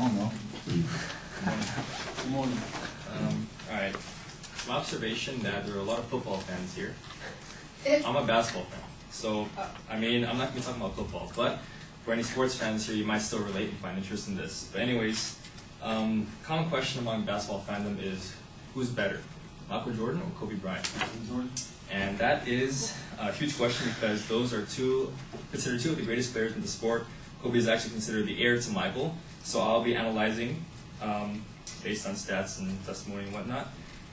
don't know. Good morning. All right. My observation that there are a lot of football fans here. I'm a basketball fan, so I mean I'm not going to be talking about football, but for any sports fans here, you might still relate and find interest in this. But anyways, common question among basketball fandom is who's better, Michael Jordan or Kobe Bryant? Jordan. And that is a huge question because those are considered two of the greatest players in the sport. Kobe is actually considered the heir to Michael, so I'll be analyzing based on stats and testimony and whatnot,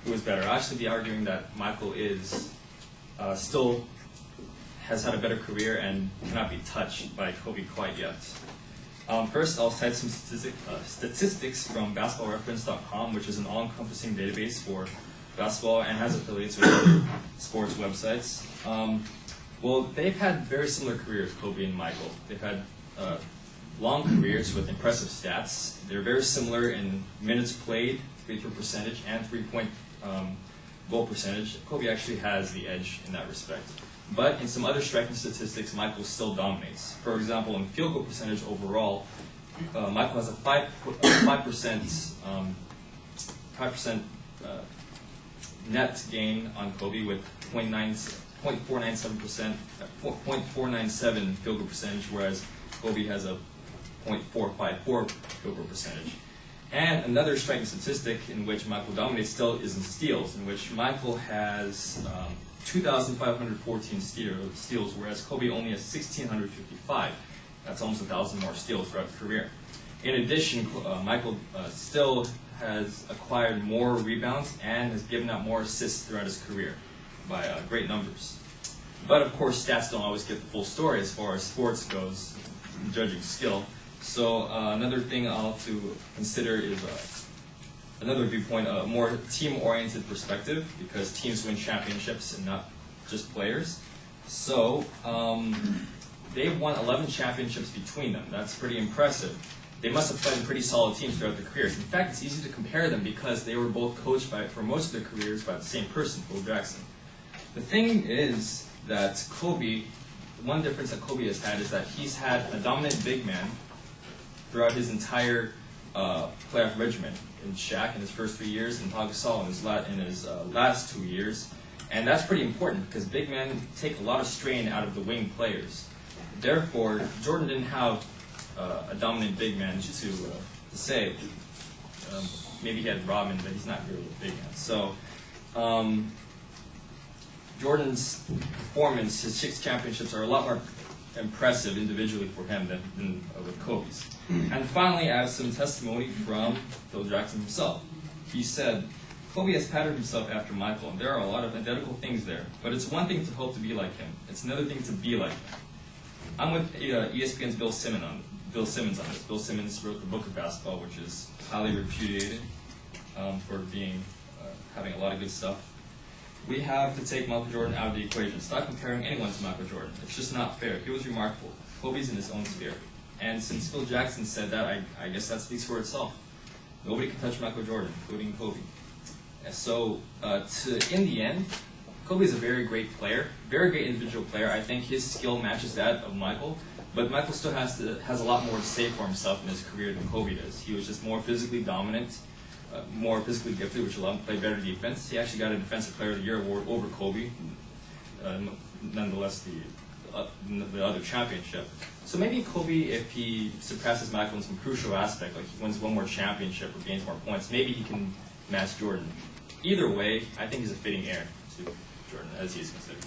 who is better. I'll actually be arguing that Michael is still has had a better career and cannot be touched by Kobe quite yet. First, I'll cite some statistics from basketballreference.com, which is an all-encompassing database for basketball and has affiliates with other sports websites. Well, they've had very similar careers, Kobe and Michael. They've had long careers with impressive stats. They're very similar in minutes played, free throw percentage, and three-point goal percentage. Kobe actually has the edge in that respect. But in some other striking statistics, Michael still dominates. For example, in field goal percentage overall, Michael has a 5% net gain on Kobe with 0.497 field goal percentage, whereas Kobe has a 0.454 field goal percentage. And another striking statistic in which Michael dominates still is in steals, in which Michael has 2,514 steals, whereas Kobe only has 1,655. That's almost 1,000 more steals throughout his career. In addition, Michael still has acquired more rebounds and has given out more assists throughout his career by great numbers. But of course, stats don't always get the full story as far as sports goes, judging skill. So another thing I'll have to consider is another viewpoint, a more team-oriented perspective, because teams win championships and not just players. So they've won 11 championships between them. That's pretty impressive. They must have played in pretty solid teams throughout their careers. In fact, it's easy to compare them because they were both coached for most of their careers by the same person, Phil Jackson. The thing is that Kobe, one difference that Kobe has had is that he's had a dominant big man throughout his entire playoff regimen. In Shaq in his first 3 years, and Pau Gasol in his last 2 years. And that's pretty important because big men take a lot of strain out of the wing players. Therefore, Jordan didn't have a dominant big man to say. Maybe he had Rodman, but he's not really a big man. So Jordan's performance, his 6 championships, are a lot more impressive individually for him than with Kobe's. And finally, I have some testimony from Phil Jackson himself. He said, Kobe has patterned himself after Michael, and there are a lot of identical things there. But it's one thing to hope to be like him. It's another thing to be like him. I'm with ESPN's Bill Simmons on this. Bill Simmons wrote the Book of Basketball, which is highly repudiated for having a lot of good stuff. We have to take Michael Jordan out of the equation. Stop comparing anyone to Michael Jordan. It's just not fair. He was remarkable. Kobe's in his own sphere. And since Phil Jackson said that, I guess that speaks for itself. Nobody can touch Michael Jordan, including Kobe. And so, in the end, Kobe is a very great player, very great individual player. I think his skill matches that of Michael, but Michael still has a lot more to say for himself in his career than Kobe does. He was just more physically dominant, more physically gifted, which allowed him to play better defense. He actually got a Defensive Player of the Year award over Kobe, nonetheless the other championship. So maybe Kobe, if he surpasses Michael in some crucial aspect, like he wins one more championship or gains more points, maybe he can match Jordan. Either way, I think he's a fitting heir to Jordan, as he is considered.